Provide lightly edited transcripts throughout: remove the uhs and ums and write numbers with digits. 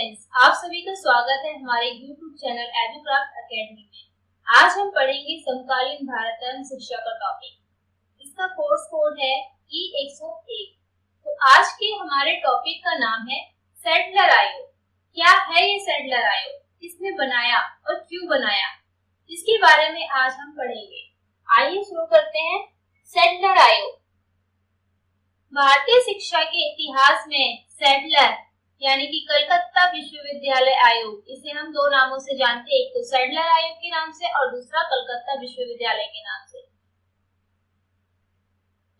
Friends, आप सभी का स्वागत है हमारे YouTube चैनल एजुक्राफ्ट एकेडमी में। आज हम पढ़ेंगे समकालीन भारत एवं शिक्षा का टॉपिक। इसका कोर्स कोड है E101। तो आज के हमारे टॉपिक का नाम है सैडलर आयोग। क्या है ये सैडलर आयोग, किसने बनाया और क्यों बनाया, इसके बारे में आज हम पढ़ेंगे। आइए शुरू करते हैं। सैडलर आयोग भारतीय शिक्षा के इतिहास में सैडलर यानी कि कलकत्ता विश्वविद्यालय आयोग, इसे हम दो नामों से जानते हैं, एक तो सैडलर आयोग के नाम से और दूसरा कलकत्ता विश्वविद्यालय के नाम से।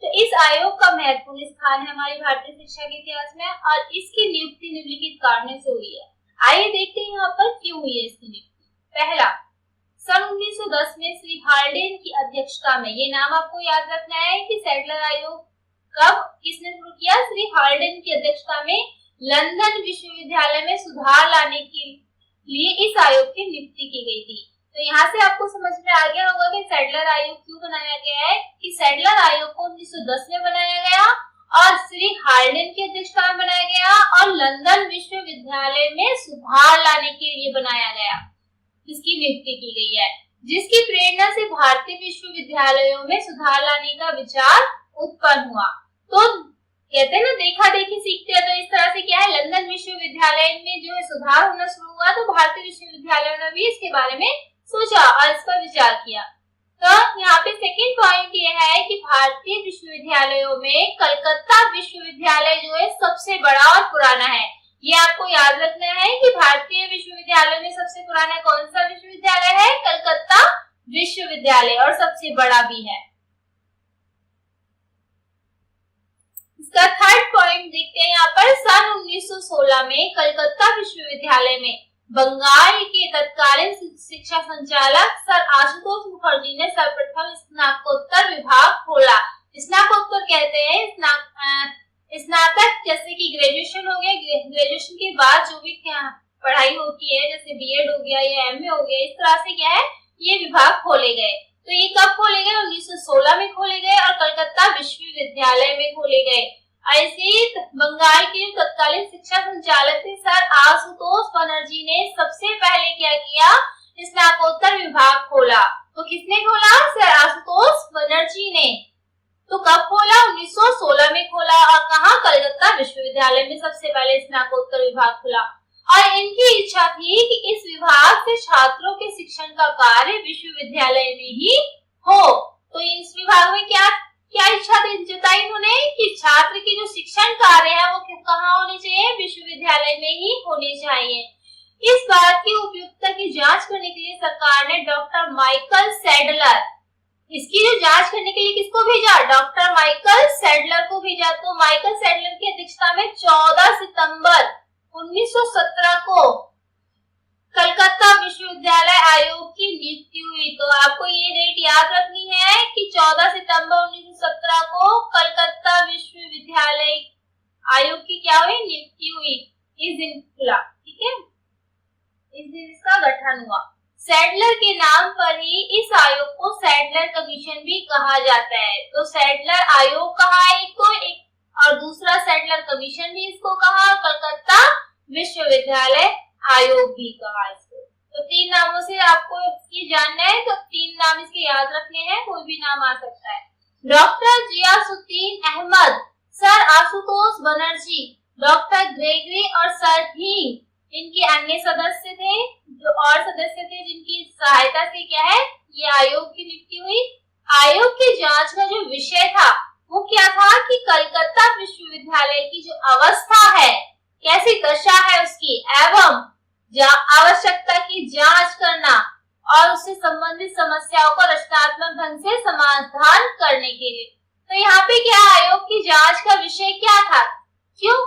तो इस आयोग का महत्वपूर्ण स्थान है हमारी भारतीय शिक्षा के इतिहास में और इसकी नियुक्ति निम्नलिखित कारणों से हुई है। आइए देखते हैं यहाँ पर क्यों हुई है इसकी नियुक्ति। पहला, सन 1910 में श्री हाल्डेन की अध्यक्षता में, ये नाम आपको याद रखना है कि सैडलर आयोग कब किसने शुरू किया, श्री हाल्डेन की अध्यक्षता में लंदन विश्वविद्यालय में सुधार लाने के लिए इस आयोग की नियुक्ति की गई थी। तो यहाँ से आपको समझ में आ गया होगा कि सैडलर आयोग क्यों बनाया गया है। कि सैडलर आयोग को 1910 में बनाया गया और श्री हाल्डेन की अध्यक्षता में बनाया गया और लंदन विश्वविद्यालय में सुधार लाने के लिए बनाया गया, इसकी नियुक्ति की गई है, जिसकी प्रेरणा से भारतीय विश्वविद्यालयों में सुधार लाने का विचार उत्पन्न हुआ। तो कहते हैं ना, देखा देखी सीखते हैं। तो इस तरह से क्या है, लंदन विश्वविद्यालय में जो है सुधार होना शुरू हुआ, तो भारतीय विश्वविद्यालयों ने भी इसके बारे में सोचा और इस पर विचार किया। तो यहाँ पे सेकंड पॉइंट ये है कि भारतीय विश्वविद्यालयों में कलकत्ता विश्वविद्यालय जो है सबसे बड़ा और पुराना है। ये आपको याद रखना है कि भारतीय विश्वविद्यालय में सबसे पुराना कौन सा विश्वविद्यालय है, कलकत्ता विश्वविद्यालय, और सबसे बड़ा भी है। इसका थर्ड पॉइंट देखते हैं यहाँ पर। सन 1916 में कलकत्ता विश्वविद्यालय में बंगाल के तत्कालीन शिक्षा संचालक सर आशुतोष मुखर्जी ने सर्वप्रथम स्नातकोत्तर विभाग खोला। स्नातकोत्तर कहते हैं स्नातक, जैसे कि ग्रेजुएशन हो गया, ग्रेजुएशन के बाद जो भी पढ़ाई होती है, जैसे बीएड हो गया या एमए हो गया, इस तरह से क्या है ये विभाग खोले गए। तो ये कब खोले गए, 1916 में खोले गए और कलकत्ता विश्वविद्यालय में खोले गए। ऐसे बंगाल के तत्कालीन शिक्षा संचालक थे सर आशुतोष बनर्जी ने सबसे पहले क्या किया, स्नातकोत्तर विभाग खोला। तो किसने खोला, सर आशुतोष बनर्जी ने। तो कब खोला, 1916 में खोला और कहाँ, कलकत्ता विश्वविद्यालय में सबसे पहले स्नातकोत्तर विभाग खुला। और इनकी इच्छा थी कि इस विभाग से छात्रों के शिक्षण का कार्य विश्वविद्यालय में ही हो। तो इस विभाग में क्या इच्छा जताई उन्होंने कि छात्र की जो शिक्षण कार्य है वो कहाँ होने चाहिए, विश्वविद्यालय में ही होने चाहिए। इस बात की उपयुक्तता की जांच करने के लिए सरकार ने डॉक्टर माइकल सैडलर, इसकी जो जांच करने के लिए किसको भेजा, डॉक्टर माइकल सैडलर को भेजा। तो माइकल सैडलर की अध्यक्षता में 14 सितंबर 1917 को कलकत्ता विश्वविद्यालय आयोग की नियुक्ति हुई। तो आपको ये डेट याद रखनी है कि 14 सितंबर 1917 को कलकत्ता विश्वविद्यालय आयोग की क्या हुई, नियुक्ति हुई। इस दिन खुला, ठीक है, इस दिन इसका गठन हुआ। सैडलर के नाम पर ही इस आयोग को सैडलर कमीशन भी कहा जाता है। तो सैडलर आयोग कहा एक को, एक और दूसरा सैडलर कमीशन भी इसको कहा, और कलकत्ता विश्वविद्यालय आयोग भी कहा इसको। तो तीन नामों से आपको ये जानना है, तो तीन नाम इसके याद रखने हैं, कोई भी नाम आ सकता है। Doctor Ziauddin Ahmad, sir Ashutosh Banerjee, doctor Gregory और सर थीम, इनके अन्य सदस्य थे, जो और सदस्य थे जिनकी सहायता से क्या है ये आयोग की नियुक्ति हुई। आयोग की जांच का जो विषय था वो क्या था कि कलकत्ता विश्वविद्यालय की जो अवस्था है, कैसी दशा है उसकी, एवं आवश्यकता की जांच करना और उससे संबंधित समस्याओं को रचनात्मक ढंग से समाधान करने के लिए। तो यहाँ पे क्या, आयोग की जांच का विषय क्या था, क्यों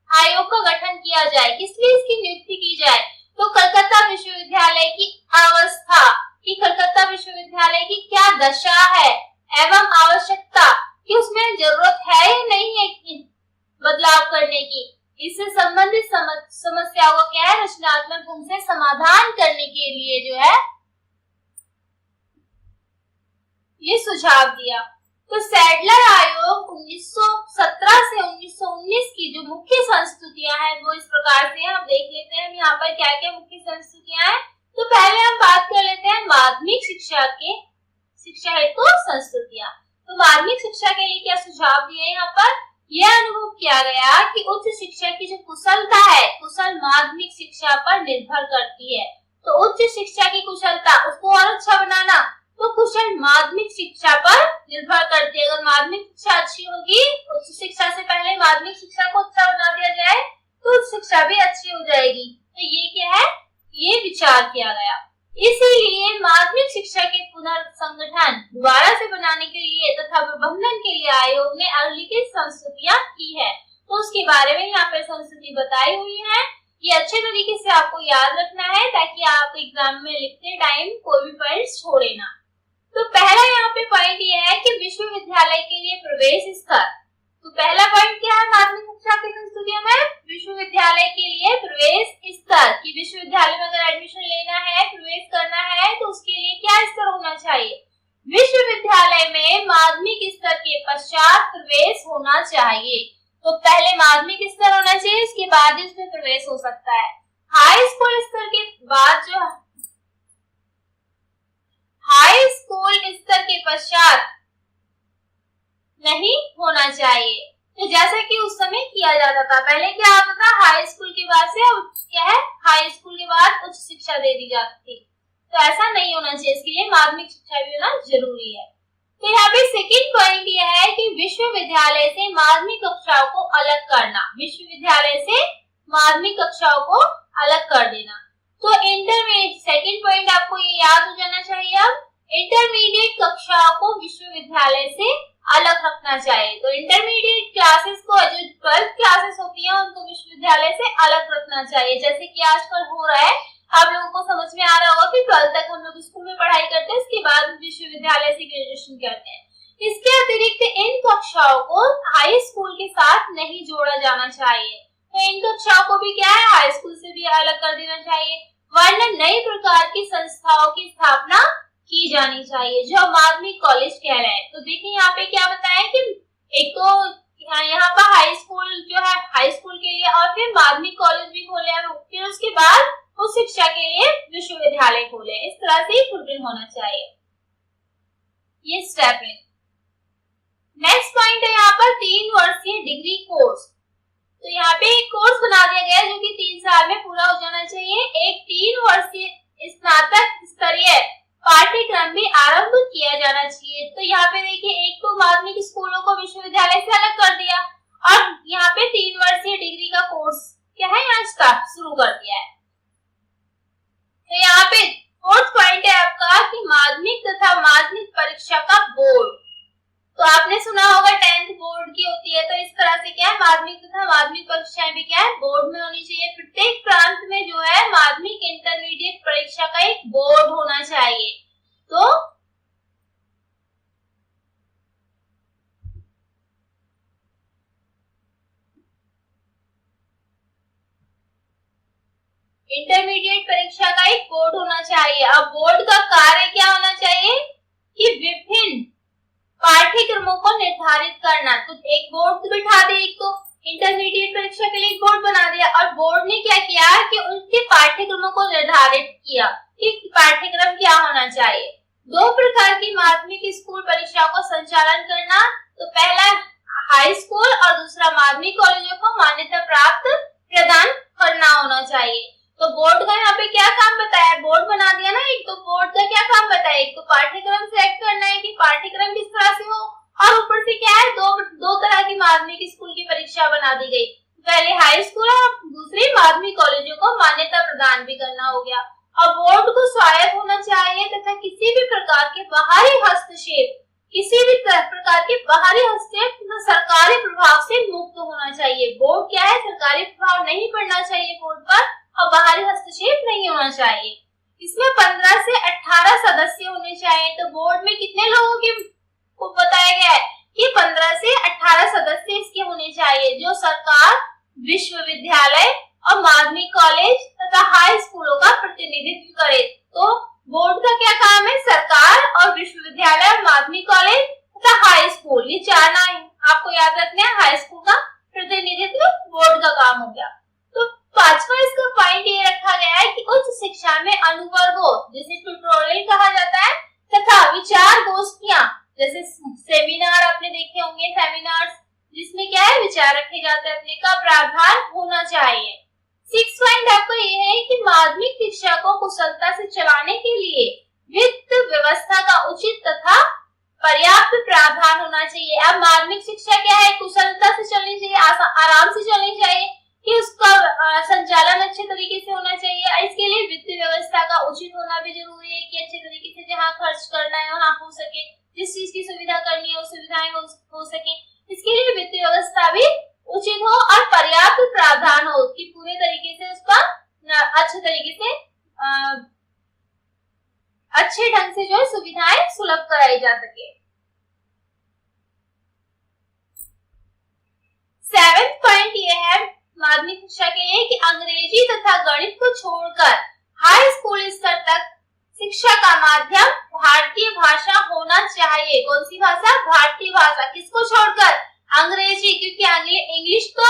आयोग का गठन किया जाए, किस लिए इसकी नियुक्ति की जाए। तो कलकत्ता विश्वविद्यालय की अवस्था, कि कलकत्ता विश्वविद्यालय की क्या दशा है, एवं आवश्यकता कि उसमें जरूरत है या नहीं है बदलाव करने की, इससे संबंधित समस्याओं को क्या है रचनात्मक ढंग से समाधान करने के लिए जो है ये सुझाव दिया। तो सैडलर आयोग 1917 से 1919 की जो मुख्य संस्तुतियां हैं वो इस प्रकार से हैं। आप देख लेते हैं यहाँ पर क्या क्या मुख्य संस्तुतियां हैं। तो पहले हम बात कर लेते हैं माध्यमिक शिक्षा हेतु संस्तुतियां। तो माध्यमिक शिक्षा के लिए क्या सुझाव दिए यहाँ पर? यह अनुभव किया गया कि उच्च शिक्षा की जो कुशलता है कुशल माध्यमिक शिक्षा पर निर्भर करती है। तो उच्च शिक्षा की कुशलता उसको और अच्छा बनाना तो कुशल माध्यमिक शिक्षा पर निर्भर करती है। अगर माध्यमिक शिक्षा अच्छी होगी, उच्च शिक्षा से पहले माध्यमिक शिक्षा को अच्छा बना दिया जाए तो उच्च शिक्षा भी अच्छी हो जाएगी। तो ये क्या है, ये विचार किया गया। इसीलिए माध्यमिक शिक्षा के पुनर्संगठन दोबारा से बनाने के लिए तथा प्रबंधन के लिए आयोग ने अगली संस्तुतियां की है। तो उसके बारे में यहाँ पर संस्तुति बताई हुई है। ये अच्छे तरीके से आपको याद रखना है ताकि आप एग्जाम में लिखते टाइम कोई भी पॉइंट छोड़े ना। तो पहला यहाँ पे पॉइंट ये है कि विश्वविद्यालय के लिए प्रवेश स्तर। तो पहला पॉइंट क्या है माध्यमिक शिक्षा की संस्तुतियों में? विश्वविद्यालय के लिए प्रवेश स्तर कि विश्वविद्यालय में अगर एडमिशन लेना है, प्रवेश करना है तो उसके लिए क्या स्तर होना चाहिए? विश्वविद्यालय में माध्यमिक स्तर के पश्चात प्रवेश होना चाहिए। तो पहले माध्यमिक स्तर होना चाहिए, इसके बाद ही उसमें प्रवेश हो सकता है। हाई स्कूल स्तर के बाद जो हाई स्कूल स्तर के पश्चात नहीं होना चाहिए। तो जैसा कि उस समय किया जाता था, पहले क्या होता था हाई स्कूल के बाद से अब क्या है हाई स्कूल के बाद उच्च शिक्षा दे दी जाती थी। तो ऐसा नहीं होना चाहिए, इसके लिए माध्यमिक शिक्षा भी होना जरूरी है। तो यहाँ पे सेकंड पॉइंट यह है कि विश्वविद्यालय से माध्यमिक कक्षाओं को अलग करना। विश्वविद्यालय से माध्यमिक कक्षाओं को अलग कर देना। तो इंटरमीडिएट सेकंड पॉइंट आपको ये याद हो जाना चाहिए। अब इंटरमीडिएट कक्षाओं को विश्वविद्यालय से अलग रखना चाहिए। तो इंटरमीडिएट क्लासेस को जो 12th क्लासेस होती हैं उनको विश्वविद्यालय से अलग रखना चाहिए। जैसे कि आजकल हो रहा है, आप लोगों को समझ में आ रहा होगा कि 12th तक हम लोग स्कूल में पढ़ाई करते हैं, इसके बाद विश्वविद्यालय से ग्रेजुएशन करते हैं। इसके अतिरिक्त इन कक्षाओं को हाई स्कूल के साथ नहीं जोड़ा जाना चाहिए। तो इन कक्षाओं को भी क्या है हाई स्कूल से भी अलग कर देना चाहिए, वरना नई प्रकार की संस्थाओं की स्थापना की जानी चाहिए जो माध्यमिक कॉलेज कह रहे हैं। तो देखिए यहाँ पे क्या बताया कि एक तो यहाँ पर हाई स्कूल जो है हाई स्कूल के लिए और फिर माध्यमिक कॉलेज भी खोले हैं, फिर उसके बाद उस शिक्षा के लिए विश्वविद्यालय खोले। इस तरह से फुलफिल होना चाहिए ये स्टेप है। नेक्स्ट पॉइंट है यहाँ पर 3 वर्षीय डिग्री कोर्स। तो यहाँ पे एक कोर्स बना दिया गया है जो कि 3 साल में पूरा हो जाना चाहिए। एक 3 वर्षीय स्नातक स्तरीय पाठ्यक्रम भी आरंभ किया जाना चाहिए। तो यहाँ पे देखिए एक तो माध्यमिक स्कूलों को विश्वविद्यालय से अलग कर दिया और यहाँ पे 3 वर्षीय डिग्री का कोर्स क्या है यहाँ स्टार्ट शुरू कर दिया है। तो यहाँ पे फोर्थ पॉइंट है आपका कि माध्यमिक तथा माध्यमिक परीक्षा का बोर्ड। तो आपने सुना होगा 10th बोर्ड की होती है, तो इस तरह से क्या है माध्यमिक तथा माध्यमिक परीक्षाएं भी क्या है बोर्ड में होनी चाहिए। प्रत्येक प्रांत में जो है माध्यमिक इंटरमीडिएट परीक्षा का एक बोर्ड होना चाहिए। तो इंटरमीडिएट परीक्षा का एक बोर्ड होना चाहिए। अब बोर्ड का कार्य क्या होना चाहिए कि विभिन्न पाठ्यक्रमों को निर्धारित करना। तो एक बोर्ड बिठा दे, एक तो इंटरमीडिएट परीक्षा के लिए एक बोर्ड बना दिया और बोर्ड ने क्या किया कि उनके पाठ्यक्रमों को निर्धारित किया कि पाठ्यक्रम क्या होना चाहिए। 2 प्रकार की माध्यमिक स्कूल परीक्षा को संचालन करना। तो पहला हाई स्कूल और दूसरा माध्यमिक कॉलेजों को मान्यता प्राप्त प्रदान करना होना चाहिए। तो बोर्ड का यहाँ पे क्या काम बताया, बोर्ड बना दिया ना एक, तो बोर्ड का क्या काम बताया, एक तो पाठ्यक्रम सेलेक्ट करना है कि पाठ्यक्रम किस तरह से हो और ऊपर से क्या है दो तरह की माध्यमिक स्कूल की परीक्षा बना दी गई। पहले हाई स्कूल और दूसरी माध्यमिक कॉलेजों को मान्यता प्रदान भी करना हो गया। और बोर्ड को स्वायत्त होना चाहिए तथा किसी भी प्रकार के बाहरी हस्तक्षेप तथा सरकारी प्रभाव से मुक्त होना चाहिए। बोर्ड क्या है सरकारी प्रभाव नहीं पड़ना चाहिए बोर्ड पर और बाहरी हस्तक्षेप नहीं होना चाहिए। इसमें 15 से 18 सदस्य होने चाहिए। तो बोर्ड में कितने लोगों के को बताया गया है कि 15 से 18 सदस्य इसके होने चाहिए जो सरकार, विश्वविद्यालय और माध्यमिक कॉलेज तथा हाई स्कूलों का प्रतिनिधित्व करे। तो बोर्ड का क्या काम है, सरकार और विश्वविद्यालय और माध्यमिक कॉलेज तथा हाई स्कूल विचारना है, आपको याद रखना है हाई स्कूल का प्रतिनिधित्व बोर्ड का काम हो गया। तो पांचवा इसका पॉइंट ये रखा गया है कि उच्च शिक्षा में अनुवर्गों जिसे ट्यूटोरियल कहा जाता है तथा विचार गोष्ठियां जैसे सेमिनार आपने देखे होंगे, सेमिनार्स जिसमें क्या है विचार रखे जाते हैं अपने का प्रावधान होना चाहिए। 6 पॉइंट आपका ये है कि माध्यमिक शिक्षा को कुशलता से चलाने के लिए वित्त व्यवस्था का उचित तथा पर्याप्त प्रावधान होना चाहिए। अब माध्यमिक शिक्षा क्या है, कुशलता से चलनी चाहिए, आराम से चलनी चाहिए कि उसका संचालन अच्छे तरीके से होना चाहिए। इसके लिए वित्त व्यवस्था का उचित होना भी जरूरी है कि अच्छे तरीके से जहाँ खर्च करना है वहाँ हो सके, जिस चीज की सुविधा करनी है वो सुविधाएं हो सके, इसके लिए वित्त व्यवस्था भी उचित हो और पर्याप्त प्रावधान हो कि पूरे तरीके से उसका अच्छे तरीके से अच्छे ढंग से जो है सुविधाएं सुलभ कराई जा सके। 7 पॉइंट ये है माध्यमिक शिक्षा के लिए कि अंग्रेजी तथा गणित को छोड़कर हाई स्कूल स्तर तक शिक्षा का माध्यम भारतीय भाषा होना चाहिए। कौन सी भाषा? भारतीय भाषा। किसको छोड़कर? अंग्रेजी, क्योंकि इंग्लिश तो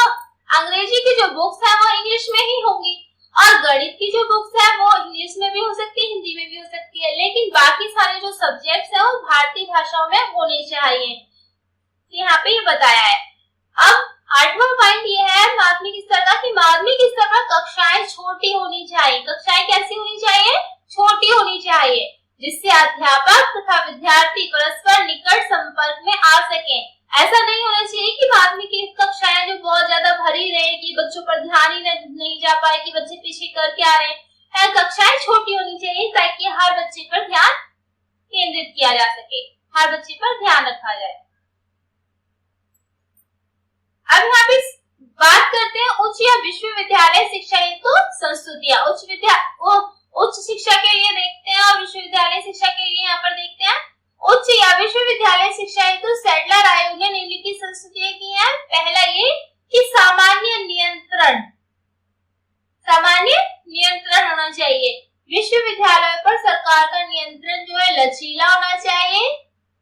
अंग्रेजी की जो बुक्स है वो इंग्लिश में ही होंगी और गणित की जो बुक्स है वो इंग्लिश में भी हो सकती है, हिंदी में भी हो सकती है, लेकिन बाकी सारे जो सब्जेक्ट्स है वो भारतीय भाषाओं में होने चाहिए। यहाँ पे ये बताया है। अब 8वां पॉइंट ये है माध्यमिक स्तर का कि माध्यमिक स्तर पर कक्षाएं छोटी होनी चाहिए। कक्षाएं कैसी होनी चाहिए? छोटी होनी चाहिए, जिससे अध्यापक तथा विद्यार्थी परस्पर निकट संपर्क में आ सकें। ऐसा नहीं होना चाहिए कि माध्यमिक की कक्षाएं जो बहुत ज्यादा भरी रहे कि बच्चों पर ध्यान ही नहीं जा पाए कि बच्चे पीछे करके आ रहे हैं। कक्षाएं छोटी होनी चाहिए ताकि हर बच्चे पर ध्यान केंद्रित किया जा सके, हर बच्चे पर ध्यान रखा जाए। अब यहाँ पे बात करते हैं उच्च या विश्वविद्यालय शिक्षा हेतु संस्तुतियां। उच्च शिक्षा के लिए देखते हैं और विश्वविद्यालय शिक्षा के लिए यहाँ पर देखते हैं। उच्च या विश्वविद्यालय शिक्षा हेतु सैडलर आयोग ने निम्नलिखित संस्तुतियां की हैं। पहला ये कि सामान्य नियंत्रण होना चाहिए। विश्वविद्यालय पर सरकार का नियंत्रण जो है लचीला होना चाहिए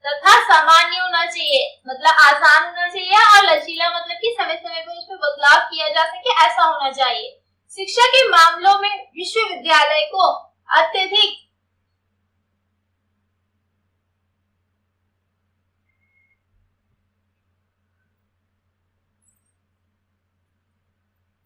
तथा सामान्य होना चाहिए, मतलब आसान होना चाहिए, और लचीला मतलब कि समय समय पर उस पर बदलाव किया जा सके, ऐसा होना चाहिए। शिक्षा के मामलों में विश्वविद्यालय को अत्यधिक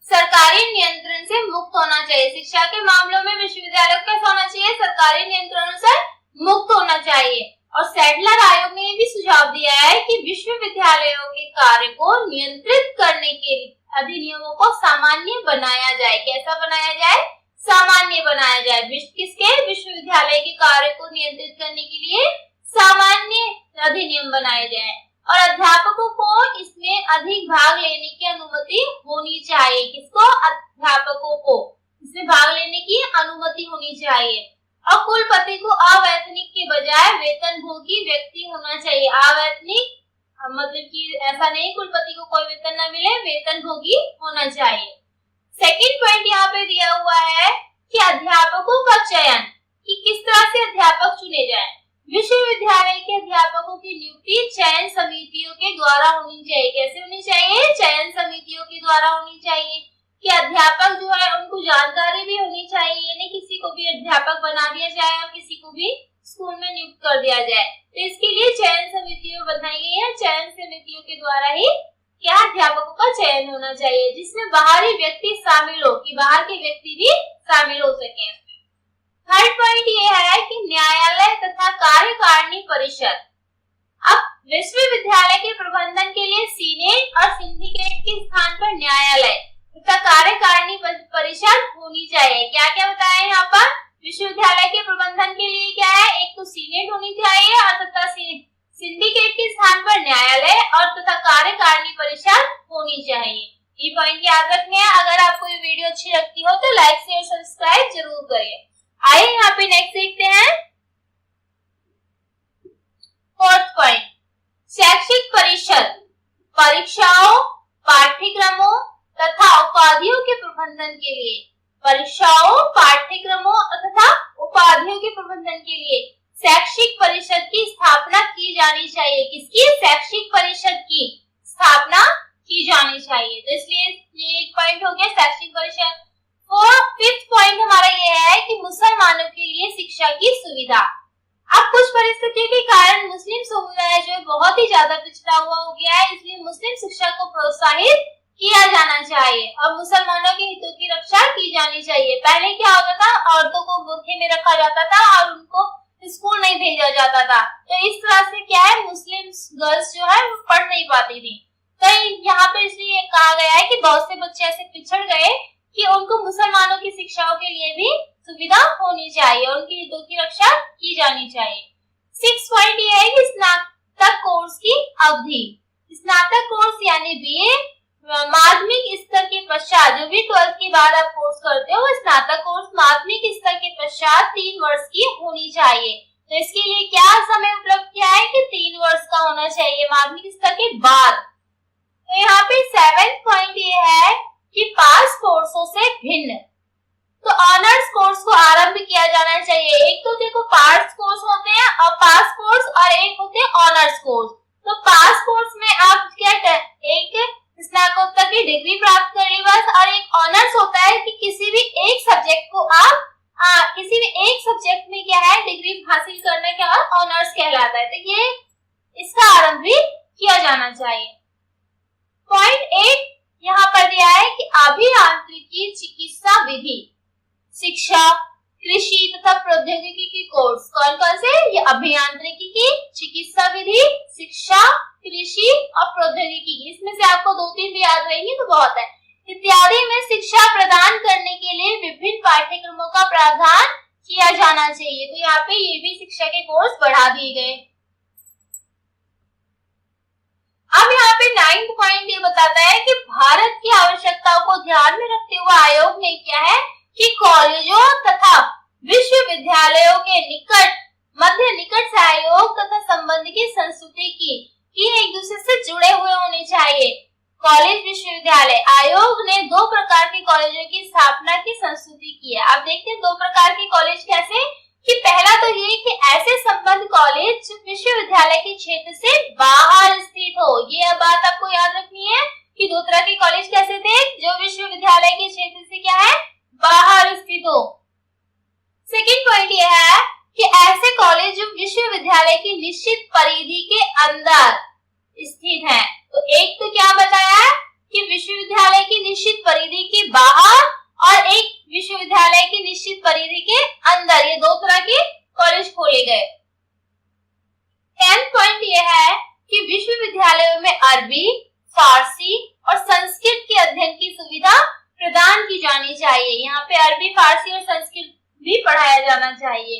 सरकारी नियंत्रण से मुक्त होना चाहिए। शिक्षा के मामलों में विश्वविद्यालय को कैसा होना चाहिए? सरकारी नियंत्रणों से मुक्त होना चाहिए। और सैडलर आयोग ने भी सुझाव दिया है कि विश्वविद्यालयों के कार्य को नियंत्रित करने के अधिनियमों को सामान्य बनाया जाए। कैसा बनाया जाए? सामान्य बनाया जाए। किसके? विश्वविद्यालय के कार्य को नियंत्रित करने के लिए सामान्य अधिनियम बनाए जाए और अध्यापकों को इसमें अधिक भाग लेने की अनुमति होनी चाहिए। किसको? अध्यापकों को इसमें भाग लेने की अनुमति होनी चाहिए। और कुलपति को अवैतनिक के बजाय वेतनभोगी व्यक्ति होना चाहिए। अवैतनिक मतलब कि ऐसा नहीं कुलपति को कोई वेतन न मिले, वेतनभोगी होना चाहिए। सेकंड पॉइंट यहाँ पे दिया हुआ है कि अध्यापकों का चयन, कि किस तरह से अध्यापक चुने जाएं। विश्वविद्यालय के अध्यापकों की नियुक्ति चयन समितियों के द्वारा होनी चाहिए। कैसे होनी चाहिए? चयन समितियों के द्वारा होनी चाहिए कि अध्यापक जो है उनको जानकारी भी होनी चाहिए, नहीं किसी को भी अध्यापक बना दिया जाए और किसी को भी स्कूल में नियुक्त कर दिया जाए। तो इसके लिए चयन समितियां बनाई गई है। चयन समितियों के द्वारा ही क्या अध्यापकों का चयन होना चाहिए, जिसमें बाहरी व्यक्ति शामिल हो, कि बाहर के व्यक्ति भी शामिल हो सके। थर्ड पॉइंट ये है कि न्यायालय तथा कार्यकारिणी परिषद। अब विश्वविद्यालय के प्रबंधन के लिए सीनेट और सिंडिकेट के स्थान पर न्यायालय तथा कार्यकारिणी परिषद होनी चाहिए। क्या क्या बताया यहाँ पर? विश्वविद्यालय के प्रबंधन के लिए क्या है? एक तो सीनेट होनी चाहिए और तथा सिंडिकेट के स्थान पर न्यायालय और तथा कार्यकारिणी परिषद होनी चाहिए। ये पॉइंट याद रखने हैं। अगर आपको ये वीडियो अच्छी लगती हो तो लाइक शेयर सब्सक्राइब जरूर करिए। आइए यहाँ पे नेक्स्ट देखते हैं। फोर्थ पॉइंट, शैक्षिक परिषद परीक्षाओं, पाठ्यक्रमों तथा उपाधियों के प्रबंधन के लिए, परीक्षाओं, पाठ्यक्रमों तथा उपाधियों के प्रबंधन के लिए शैक्षिक परिषद की स्थापना की जानी चाहिए। किसकी? शैक्षिक परिषद की स्थापना की जानी चाहिए। तो इसलिए ये एक पॉइंट हो गया शैक्षिक परिषद। और फिफ्थ पॉइंट हमारा ये है कि मुसलमानों के लिए शिक्षा की सुविधा। अब कुछ परिस्थितियों के कारण मुस्लिम समुदाय जो है बहुत ही ज्यादा पिछड़ा हुआ हो गया है, इसलिए मुस्लिम शिक्षा को प्रोत्साहित किया जाना चाहिए और मुसलमानों के हितों की रक्षा की जानी चाहिए। पहले क्या होता था, औरतों को बुर्के में रखा जाता था और उनको स्कूल नहीं भेजा जाता था, तो इस तरह से क्या है, मुस्लिम गर्ल्स जो है वो पढ़ नहीं पाती थी। तो यहाँ पे इसलिए कहा गया है कि बहुत से बच्चे ऐसे पिछड़ गए कि उनको मुसलमानों की शिक्षाओं के लिए भी सुविधा होनी चाहिए और उनके हितों की रक्षा की जानी चाहिए। 6 पॉइंट ये है कि स्नातक कोर्स की अवधि। स्नातक कोर्स यानी बीए माध्यमिक स्तर के पश्चात, जो भी 12th के बाद आप कोर्स करते हो, वो स्नातक कोर्स माध्यमिक स्तर के पश्चात 3 वर्ष की होनी चाहिए। तो इसके लिए क्या समय उपलब्ध किया है कि 3 वर्ष का होना चाहिए माध्यमिक स्तर के बाद। तो यहाँ पे 7th पॉइंट ये है कि पास कोर्सों से भिन्न, तो ऑनर्स कोर्स को आरंभ किया जाना चाहिए। एक तो देखो पास कोर्स होते हैं और पास कोर्स, और एक होते हैं ऑनर्स कोर्स। तो पास कोर्स में आप क्या एक स्नातकोत्तर की डिग्री प्राप्त कर ली बस, और एक ऑनर्स होता है कि किसी भी एक सब्जेक्ट को आप किसी भी एक सब्जेक्ट में क्या है डिग्री हासिल करने के बाद ऑनर्स कहलाता है। तो ये इसका आरंभ भी किया जाना चाहिए। पॉइंट 8 यहाँ पर दिया है कि अभियांत्रिकी चिकित्सा विधि, शिक्षा, कृषि तथा प्रौद्योगिकी की कोर्स। कौन कौन से? ये अभियांत्रिकी की, चिकित्सा विधि, शिक्षा, कृषि और प्रौद्योगिकी। इसमें से आपको 2-3 भी याद रहेंगे तो बहुत है। इत्यादि में शिक्षा प्रदान करने के लिए विभिन्न पाठ्यक्रमों का प्रावधान किया जाना चाहिए। तो यहाँ पे ये भी शिक्षा के कोर्स बढ़ा दिए गए। अब यहाँ पे 9th पॉइंट ये बताता है कि भारत की आवश्यकताओं को ध्यान में रखते हुए आयोग ने क्या है कि कॉलेजों तथा विश्वविद्यालयों के मध्य निकट सहयोग तथा संबंध की संस्कृति की एक दूसरे से जुड़े हुए होने चाहिए। कॉलेज विश्वविद्यालय आयोग ने 2 प्रकार के कॉलेजों की स्थापना की संस्तुति की है। आप देखते हैं 2 प्रकार के कॉलेज कैसे, कि पहला तो ये कि ऐसे संबद्ध कॉलेज विश्वविद्यालय के क्षेत्र से बाहर स्थित हो। ये बात आपको याद रखनी है कि 2 तरह के कॉलेज कैसे थे, जो विश्वविद्यालय के क्षेत्र से क्या है बाहर स्थित हो। सेकेंड पॉइंट ये है कि ऐसे कॉलेज जो विश्वविद्यालय की निश्चित परिधि के अंदर स्थित हैं। तो एक तो क्या बताया है कि विश्वविद्यालय की निश्चित परिधि के बाहर और एक विश्वविद्यालय की निश्चित परिधि के अंदर, ये 2 तरह के कॉलेज खोले गए। 10th पॉइंट ये है कि विश्वविद्यालयों में अरबी, फारसी और संस्कृत के अध्ययन की सुविधा प्रदान की जानी चाहिए। यहाँ पे अरबी, फारसी और संस्कृत भी पढ़ाया जाना चाहिए।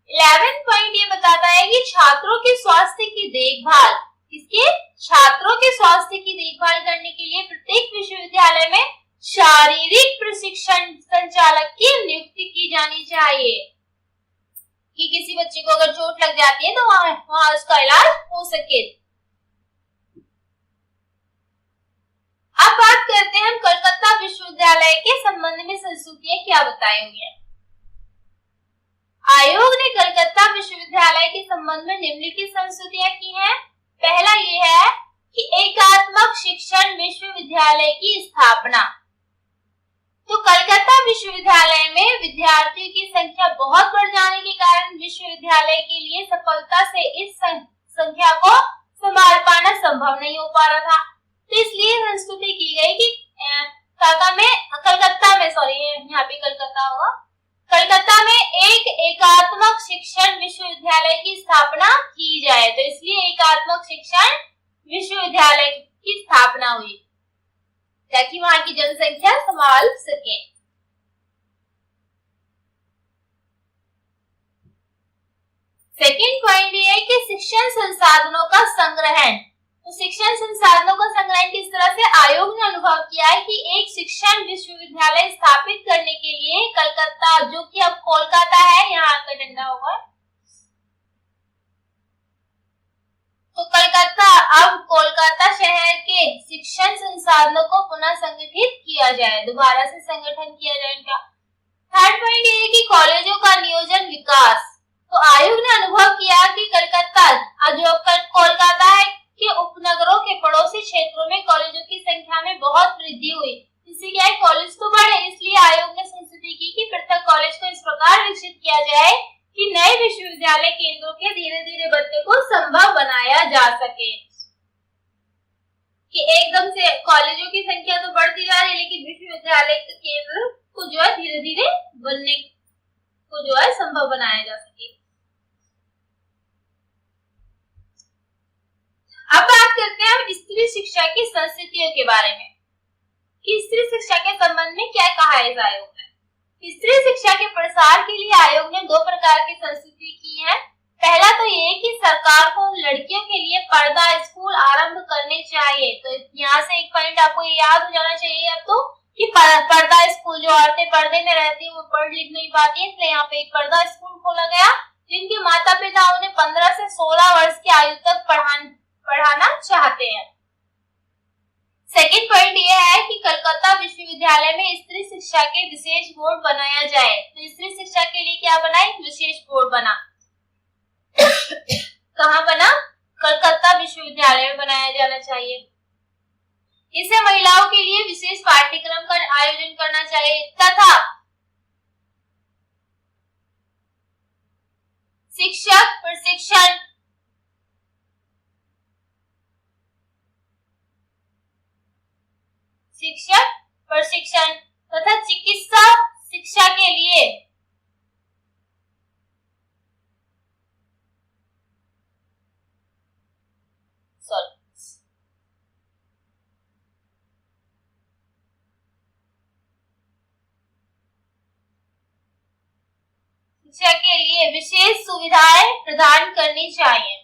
11th पॉइंट ये बताता है कि छात्रों के स्वास्थ्य की देखभाल, इसके छात्रों के स्वास्थ्य की देखभाल करने के लिए प्रत्येक विश्वविद्यालय में शारीरिक प्रशिक्षण संचालक की नियुक्ति की जानी चाहिए, कि किसी बच्चे को अगर चोट लग जाती है तो वहां उसका इलाज हो सके। अब बात करते हैं हम कलकत्ता विश्वविद्यालय के संबंध में संस्तुतियां क्या बताई हुई है। आयोग ने कलकत्ता विश्वविद्यालय के संबंध में निम्नलिखित संस्तुतियां की हैं। पहला ये है कि एकात्मक शिक्षण विश्वविद्यालय की स्थापना। तो कलकत्ता विश्वविद्यालय में विद्यार्थियों की संख्या बहुत बढ़ जाने के कारण विश्वविद्यालय के लिए सफलता से इस संख्या को संभाल पाना संभव नहीं हो पा रहा था। तो इसलिए संस्तुति की गई कि यहाँ पे कलकत्ता होगा, कलकत्ता में एक एकात्मक शिक्षण विश्वविद्यालय की स्थापना की जाए। तो इसलिए एकात्मक शिक्षण विश्वविद्यालय की स्थापना हुई ताकि वहां की जनसंख्या संभाल सके। सेकेंड पॉइंट ये है कि शिक्षण संसाधनों का संग्रहण। तो शिक्षण संसाधनों का संग्रहण किस तरह से, आयोग ने अनुभव किया है कि एक शिक्षण विश्वविद्यालय स्थापित करने के लिए कलकत्ता, जो कि अब कोलकाता है, यहाँ का डंडा होगा, तो कलकत्ता अब कोलकाता शहर के शिक्षण संसाधनों को पुनः संगठित किया जाए, दोबारा से संगठन किया जाए इनका। थर्ड पॉइंट ये है कि कॉलेजों का नियोजन विकास। तो आयोग ने अनुभव किया कि कलकत्ता जो कोलकाता है के उपनगरों के पड़ोसी क्षेत्रों में कॉलेजों की संख्या में बहुत वृद्धि हुई। इससे क्या है, कॉलेज तो बढ़े, इसलिए आयोग ने संस्तुति की कि पृथक कॉलेज को इस प्रकार विकसित किया जाए कि नए विश्वविद्यालय केंद्रों के धीरे धीरे बनने को संभव बनाया जा सके। कि एकदम से कॉलेजों की संख्या तो बढ़ती जा रही है, लेकिन विश्वविद्यालय के केंद्र को जो है धीरे धीरे बनने को जो है संभव बनाया जा सके। अब बात करते हैं हम स्त्री शिक्षा की संस्कृतियों के बारे में कि स्त्री शिक्षा के संबंध में क्या कहा है इस आयोग ने। स्त्री शिक्षा के प्रसार के लिए आयोग ने 2 प्रकार की संस्कृति की है। पहला तो ये कि सरकार को लड़कियों के लिए पर्दा स्कूल आरंभ करने चाहिए। तो यहाँ से एक पॉइंट आपको याद हो जाना चाहिए अब तो कि पर्दा स्कूल, जो औरतें पर्दे में रहती है वो पढ़ लिख नहीं पाती है, इसलिए यहाँ पे एक पर्दा स्कूल खोला गया जिनके माता पिता उन्हें 15 से 16 वर्ष की आयु तक पढ़ाना चाहते हैं। सेकेंड पॉइंट ये है कि कलकत्ता विश्वविद्यालय में स्त्री शिक्षा के विशेष बोर्ड बनाया जाए। तो स्त्री शिक्षा के लिए क्या बना, एक विशेष बोर्ड बना। कहाँ बना, कलकत्ता विश्वविद्यालय में बनाया जाना चाहिए। इसे महिलाओं के लिए विशेष पाठ्यक्रम का आयोजन करना चाहिए तथा शिक्षक प्रशिक्षण तथा चिकित्सा शिक्षा के लिए विशेष सुविधाएं प्रदान करनी चाहिए।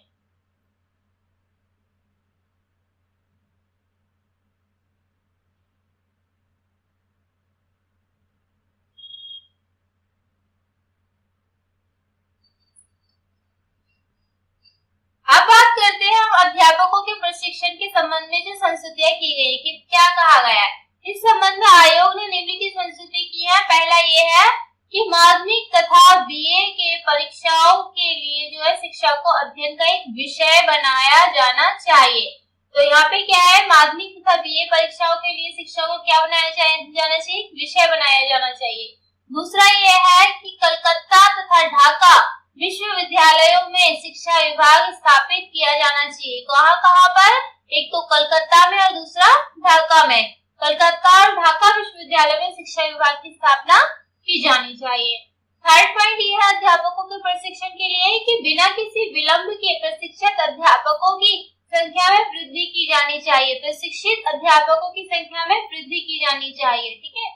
अब बात करते हैं हम अध्यापकों के प्रशिक्षण के संबंध में जो संस्तुतियां की गई कि क्या कहा गया है। इस संबंध में आयोग ने निम्नलिखित संस्तुति की है। पहला ये है कि माध्यमिक तथा बीए के परीक्षाओं के लिए जो है शिक्षा को अध्ययन का एक विषय बनाया जाना चाहिए। तो यहाँ पे क्या है, माध्यमिक तथा बीए परीक्षाओं के लिए शिक्षा को क्या बनाया जाना चाहिए, विषय बनाया जाना चाहिए। दूसरा ये है कि कलकत्ता तथा ढाका विश्वविद्यालयों में शिक्षा विभाग स्थापित किया जाना चाहिए। कहाँ पर, एक तो कलकत्ता में और दूसरा ढाका में। कलकत्ता और ढाका विश्वविद्यालय में शिक्षा विभाग की स्थापना की जानी चाहिए। थर्ड पॉइंट ये है अध्यापकों के प्रशिक्षण के लिए कि बिना किसी विलंब के प्रशिक्षित अध्यापकों की संख्या में वृद्धि की जानी चाहिए। प्रशिक्षित अध्यापकों की संख्या में वृद्धि की जानी चाहिए। ठीक है,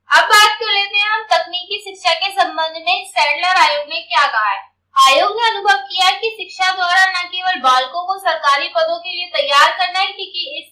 अब बात कर लेते हैं हम तकनीकी शिक्षा के संबंध में सैडलर आयोग ने क्या कहा है। आयोग ने अनुभव किया कि शिक्षा द्वारा न केवल बालकों को सरकारी पदों के लिए तैयार करना है, क्योंकि इस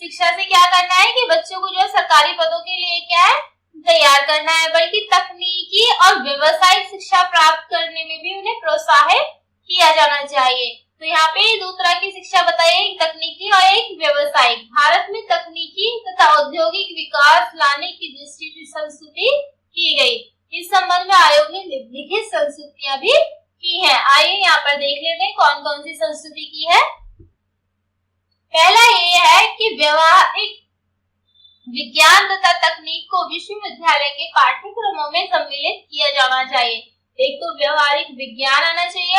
शिक्षा से क्या करना है कि बच्चों को जो है सरकारी पदों के लिए क्या है तैयार करना है, बल्कि तकनीकी और व्यवसायिक शिक्षा प्राप्त करने में भी उन्हें प्रोत्साहित किया जाना चाहिए। तो यहाँ पे 2 तरह की शिक्षा बताई, एक तकनीकी और एक व्यवसायिक। भारत में तकनीकी तथा औद्योगिक विकास लाने की दृष्टि से संस्तुति की गई। इस संबंध में आयोग ने निम्नलिखित संस्तुतियां भी की है। आइए यहाँ पर देख लेते हैं कौन कौन सी संस्तुति की है। पहला ये है कि व्यवहारिक विज्ञान तथा तकनीक को विश्वविद्यालय के पाठ्यक्रमों में सम्मिलित किया जाना चाहिए। एक तो व्यवहारिक विज्ञान आना चाहिए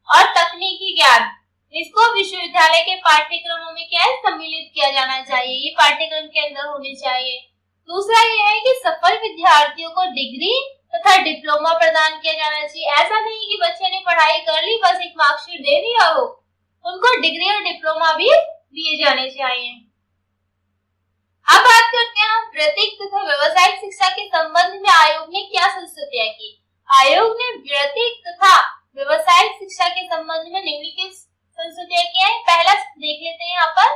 और तकनीकी ज्ञान, इसको विश्वविद्यालय के पाठ्यक्रमों में क्या है सम्मिलित किया जाना चाहिए, ये पाठ्यक्रम के अंदर होने चाहिए। दूसरा ये है कि सफल विद्यार्थियों को डिग्री तथा डिप्लोमा प्रदान किया जाना चाहिए। ऐसा नहीं कि बच्चे ने पढ़ाई कर ली बस एक मार्कशीट दे दिया हो, उनको डिग्री और डिप्लोमा भी दिए जाने चाहिए। अब बात करते हैं हम वृत्तिक तथा व्यवसायिक शिक्षा के संबंध में आयोग ने क्या संस्तुतियां की। आयोग ने वृत्तिक तथा व्यवसायिक शिक्षा के संबंध में निम्नलिखित संस्तुतियां की है। पहला देख लेते हैं यहाँ पर,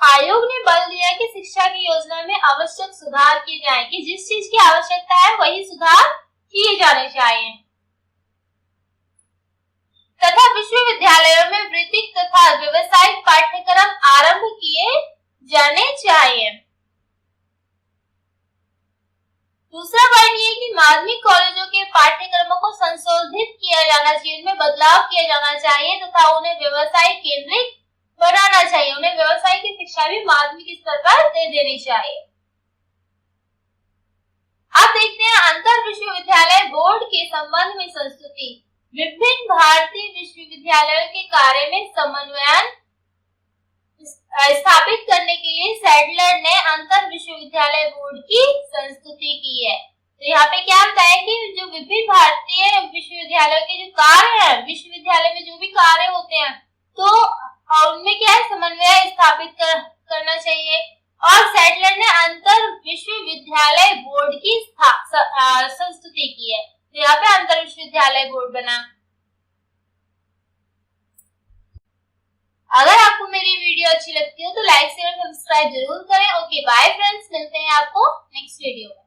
आयोग ने बल दिया कि शिक्षा की योजना में आवश्यक सुधार किए जाएं, कि जिस चीज की आवश्यकता है वही सुधार किए जाने चाहिए तथा विश्वविद्यालयों में वृत्तिक तथा व्यवसायिक पाठ्यक्रम आरंभ किए जाने चाहिए। दूसरा पॉइंट ये कि माध्यमिक कॉलेजों के पाठ्यक्रमों को संशोधित किया जाना चाहिए, उनमें बदलाव किया जाना चाहिए तथा उन्हें व्यवसाय केंद्रित बनाना चाहिए। उन्हें व्यवसाय की शिक्षा भी माध्यमिक स्तर पर दे देनी चाहिए। अब देखते हैं अंतर विश्वविद्यालय बोर्ड के संबंध में संस्तुति। विभिन्न भारतीय विश्वविद्यालयों के कार्य में समन्वयन स्थापित करने के लिए सैडलर ने अंतर विश्वविद्यालय बोर्ड की संस्तुति की है। तो यहाँ पे क्या बताया कि जो विभिन्न भारतीय विश्वविद्यालयों के जो कार्य है, विश्वविद्यालय में जो भी कार्य होते हैं, तो उनमें क्या है, समन्वय स्थापित करना चाहिए। और सैडलर ने अंतर विश्वविद्यालय बोर्ड की संस्तुति की है। तो यहाँ पे अंतर विश्वविद्यालय बोर्ड बना। अगर आपको मेरी वीडियो अच्छी लगती हो तो लाइक शेयर सब्सक्राइब जरूर करें। ओके बाय फ्रेंड्स, मिलते हैं आपको नेक्स्ट वीडियो में।